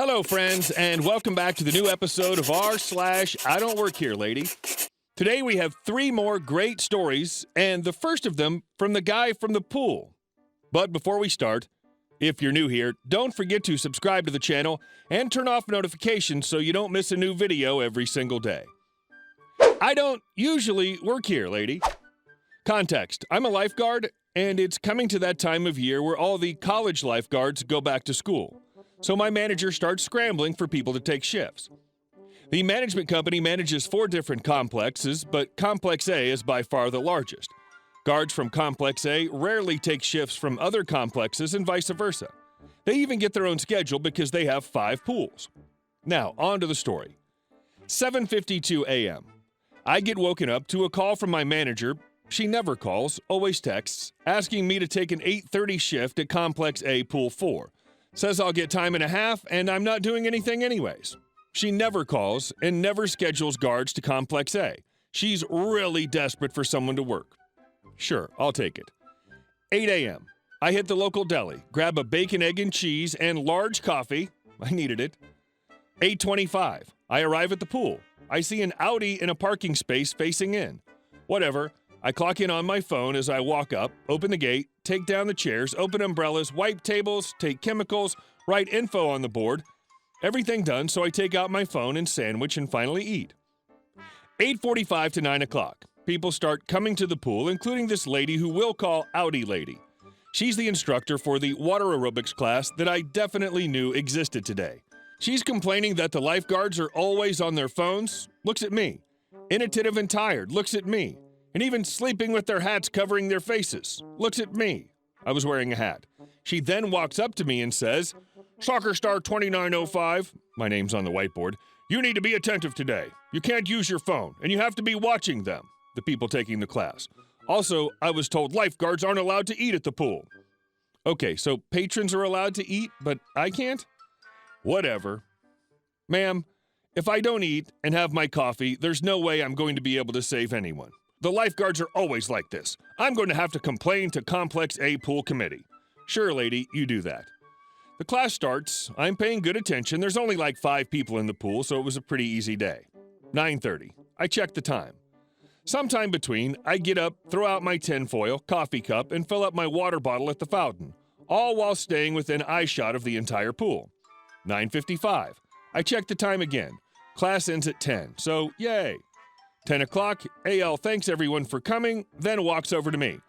Hello, friends, and welcome back to the new episode of r/IDontWorkHereLady. Today we have 3 more great stories, and the first of them from the guy from the pool. But before we start, if you're new here, don't forget to subscribe to the channel and turn off notifications so you don't miss a new video every single day. I don't usually work here, lady. Context: I'm a lifeguard, and it's coming to that time of year where all the college lifeguards go back to school. So my manager starts scrambling for people to take shifts. The management company manages 4 different complexes, but Complex A is by far the largest. Guards from Complex A rarely take shifts from other complexes and vice versa. They even get their own schedule because they have 5 pools. Now, on to the story. 7:52 a.m. I get woken up to a call from my manager. She never calls, always texts, asking me to take an 8:30 shift at Complex A Pool 4. Says I'll get time and a half, and I'm not doing anything anyways. She never calls and never schedules guards to Complex A. She's really desperate for someone to work. Sure, I'll take it. 8 a.m. I hit the local deli, grab a bacon, egg, and cheese, and large coffee. I needed it. 8:25. I arrive at the pool. I see an Audi in a parking space facing in. Whatever. I clock in on my phone as I walk up, open the gate, take down the chairs, open umbrellas, wipe tables, take chemicals, write info on the board. Everything done, so I take out my phone and sandwich and finally eat. 8:45 to 9 o'clock. People start coming to the pool, including this lady who we'll call Audi Lady. She's the instructor for the water aerobics class that I definitely knew existed today. She's complaining that the lifeguards are always on their phones, looks at me. Inattentive and tired, looks at me. And even sleeping with their hats covering their faces, looks at me. I was wearing a hat. She then walks up to me and says, "Soccer Star 2905, my name's on the whiteboard, you need to be attentive today. You can't use your phone, and you have to be watching them," the people taking the class. Also, I was told lifeguards aren't allowed to eat at the pool. Okay, so patrons are allowed to eat, but I can't? Whatever. Ma'am, if I don't eat and have my coffee, there's no way I'm going to be able to save anyone. The lifeguards are always like this. I'm going to have to complain to Complex A Pool Committee. Sure, lady, you do that. The class starts. I'm paying good attention. There's only like 5 people in the pool, so it was a pretty easy day. 9:30. I check the time. Sometime between, I get up, throw out my tinfoil, coffee cup, and fill up my water bottle at the fountain, all while staying within eyeshot of the entire pool. 9:55. I check the time again. Class ends at 10, so yay. 10 o'clock, AL thanks everyone for coming, then walks over to me.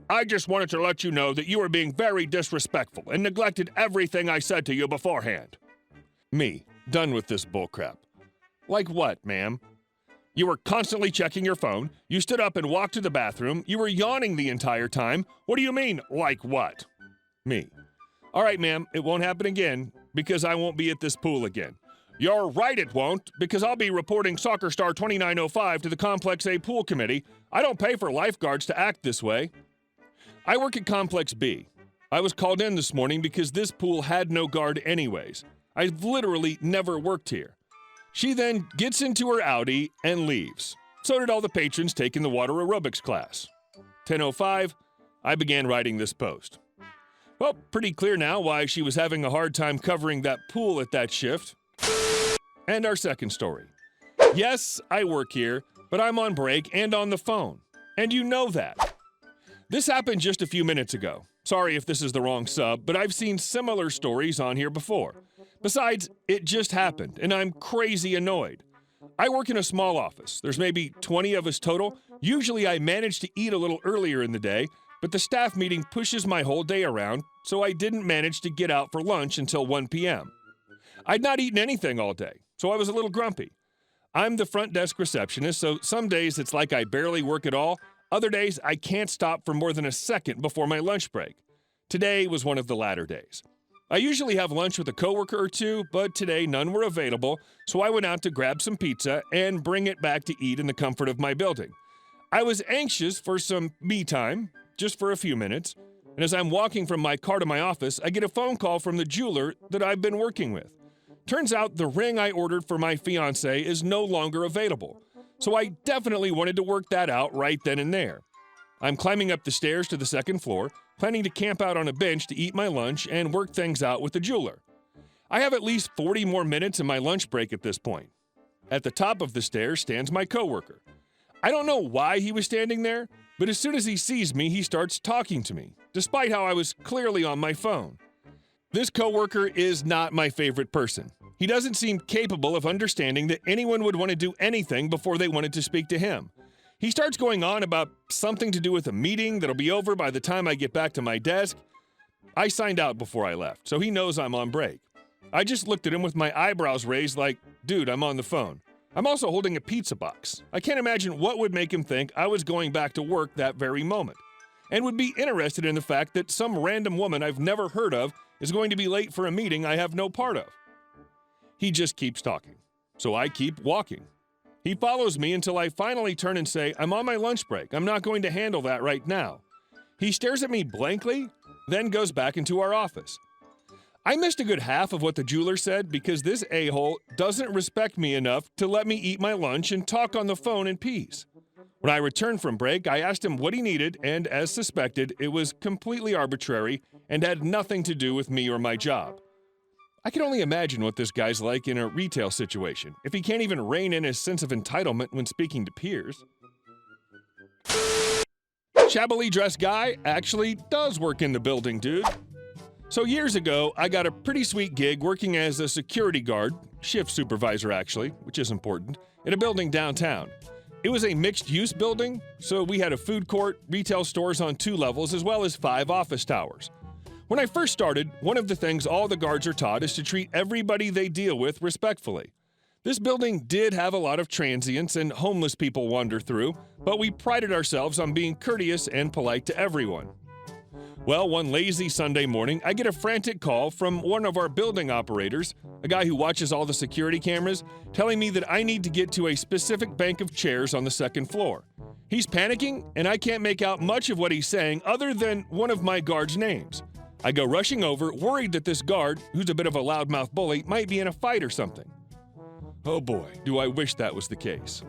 "I just wanted to let you know that you were being very disrespectful and neglected everything I said to you beforehand." Me, done with this bullcrap. Like what, ma'am? You were constantly checking your phone, you stood up and walked to the bathroom, you were yawning the entire time. What do you mean, like what? Me. All right, ma'am, it won't happen again, because I won't be at this pool again. You're right it won't, because I'll be reporting Soccer Star 2905 to the Complex A Pool Committee. I don't pay for lifeguards to act this way. I work at Complex B. I was called in this morning because this pool had no guard anyways. I've literally never worked here. She then gets into her Audi and leaves. So did all the patrons taking the water aerobics class. 10:05, I began writing this post. Well, pretty clear now why she was having a hard time covering that pool at that shift. And our second story. Yes, I work here, but I'm on break and on the phone. And you know that. This happened just a few minutes ago. Sorry if this is the wrong sub, but I've seen similar stories on here before. Besides, it just happened, and I'm crazy annoyed. I work in a small office. There's maybe 20 of us total. Usually I manage to eat a little earlier in the day, but the staff meeting pushes my whole day around, so I didn't manage to get out for lunch until 1 p.m. I'd not eaten anything all day, so I was a little grumpy. I'm the front desk receptionist, so some days it's like I barely work at all. Other days I can't stop for more than a second before my lunch break. Today was one of the latter days. I usually have lunch with a coworker or two, but today none were available, so I went out to grab some pizza and bring it back to eat in the comfort of my building. I was anxious for some me time, just for a few minutes, and as I'm walking from my car to my office, I get a phone call from the jeweler that I've been working with. Turns out the ring I ordered for my fiancée is no longer available, so I definitely wanted to work that out right then and there. I'm climbing up the stairs to the second floor, planning to camp out on a bench to eat my lunch and work things out with the jeweler. I have at least 40 more minutes in my lunch break at this point. At the top of the stairs stands my coworker. I don't know why he was standing there, but as soon as he sees me, he starts talking to me, despite how I was clearly on my phone. This coworker is not my favorite person. He doesn't seem capable of understanding that anyone would want to do anything before they wanted to speak to him. He starts going on about something to do with a meeting that'll be over by the time I get back to my desk. I signed out before I left, so he knows I'm on break. I just looked at him with my eyebrows raised like, dude, I'm on the phone. I'm also holding a pizza box. I can't imagine what would make him think I was going back to work that very moment, and would be interested in the fact that some random woman I've never heard of is going to be late for a meeting I have no part of. He just keeps talking, so I keep walking. He follows me until I finally turn and say, I'm on my lunch break. I'm not going to handle that right now. He stares at me blankly, then goes back into our office. I missed a good half of what the jeweler said because this a-hole doesn't respect me enough to let me eat my lunch and talk on the phone in peace. When I returned from break, I asked him what he needed, and as suspected, it was completely arbitrary and had nothing to do with me or my job. I can only imagine what this guy's like in a retail situation, if he can't even rein in his sense of entitlement when speaking to peers. Shabbily dressed guy actually does work in the building, dude. So years ago, I got a pretty sweet gig working as a security guard, shift supervisor actually, which is important, in a building downtown. It was a mixed-use building, so we had a food court, retail stores on 2 levels, as well as 5 office towers. When I first started, one of the things all the guards are taught is to treat everybody they deal with respectfully. This building did have a lot of transients and homeless people wander through, but we prided ourselves on being courteous and polite to everyone. Well, one lazy Sunday morning, I get a frantic call from one of our building operators, a guy who watches all the security cameras, telling me that I need to get to a specific bank of chairs on the 2nd floor. He's panicking, and I can't make out much of what he's saying other than one of my guards' names. I go rushing over, worried that this guard, who's a bit of a loudmouth bully, might be in a fight or something. Oh boy, do I wish that was the case.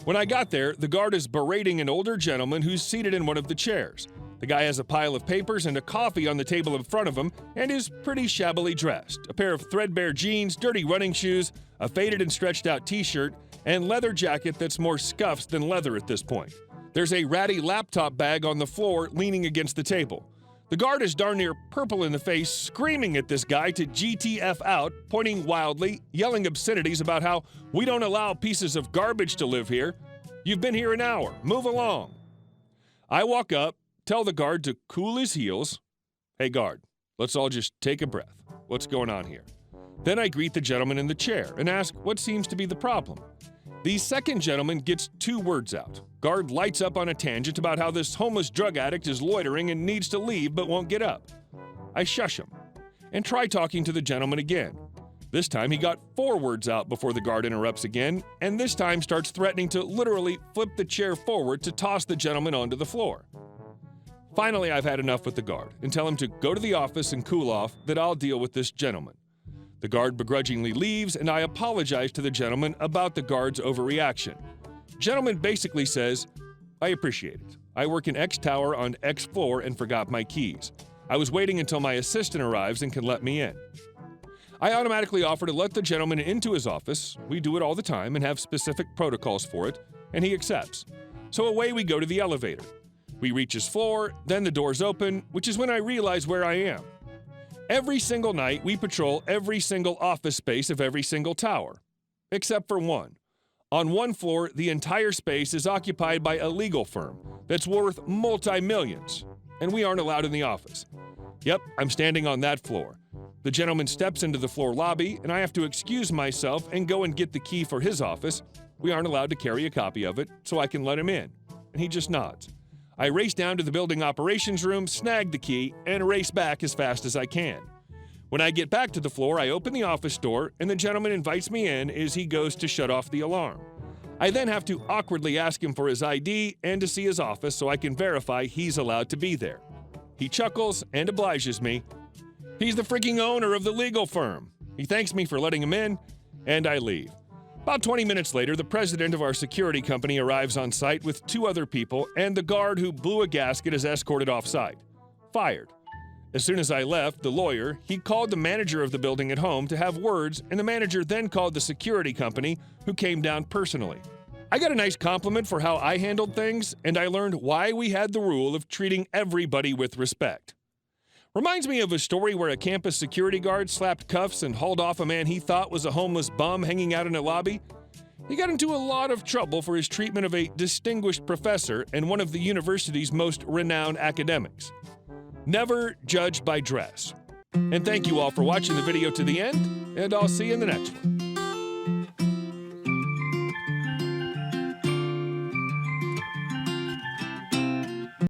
When I got there, the guard is berating an older gentleman who's seated in one of the chairs. The guy has a pile of papers and a coffee on the table in front of him and is pretty shabbily dressed. A pair of threadbare jeans, dirty running shoes, a faded and stretched out t-shirt, and leather jacket that's more scuffs than leather at this point. There's a ratty laptop bag on the floor leaning against the table. The guard is darn near purple in the face, screaming at this guy to GTF out, pointing wildly, yelling obscenities about how we don't allow pieces of garbage to live here. You've been here an hour. Move along. I walk up, tell the guard to cool his heels. Hey guard, let's all just take a breath. What's going on here? Then I greet the gentleman in the chair and ask what seems to be the problem. The second gentleman gets 2 words out. Guard lights up on a tangent about how this homeless drug addict is loitering and needs to leave but won't get up. I shush him and try talking to the gentleman again. This time he got 4 words out before the guard interrupts again, and this time starts threatening to literally flip the chair forward to toss the gentleman onto the floor. Finally, I've had enough with the guard and tell him to go to the office and cool off, that I'll deal with this gentleman. The guard begrudgingly leaves, and I apologize to the gentleman about the guard's overreaction. Gentleman basically says, I appreciate it. I work in X tower on X floor and forgot my keys. I was waiting until my assistant arrives and can let me in. I automatically offer to let the gentleman into his office. We do it all the time and have specific protocols for it, and he accepts. So away we go to the elevator. We reach his floor, then the doors open, which is when I realize where I am. Every single night, we patrol every single office space of every single tower, except for one. On one floor, the entire space is occupied by a legal firm that's worth multi-millions, and we aren't allowed in the office. Yep, I'm standing on that floor. The gentleman steps into the floor lobby, and I have to excuse myself and go and get the key for his office. We aren't allowed to carry a copy of it, so I can let him in, and he just nods. I race down to the building operations room, snag the key, and race back as fast as I can. When I get back to the floor, I open the office door, and the gentleman invites me in as he goes to shut off the alarm. I then have to awkwardly ask him for his ID and to see his office so I can verify he's allowed to be there. He chuckles and obliges me. He's the freaking owner of the legal firm. He thanks me for letting him in, and I leave. About 20 minutes later, the president of our security company arrives on site with 2 other people, and the guard who blew a gasket is escorted off site. Fired. As soon as I left, the lawyer, he called the manager of the building at home to have words, and the manager then called the security company, who came down personally. I got a nice compliment for how I handled things, and I learned why we had the rule of treating everybody with respect. Reminds me of a story where a campus security guard slapped cuffs and hauled off a man he thought was a homeless bum hanging out in a lobby. He got into a lot of trouble for his treatment of a distinguished professor and one of the university's most renowned academics. Never judge by dress. And thank you all for watching the video to the end, and I'll see you in the next one.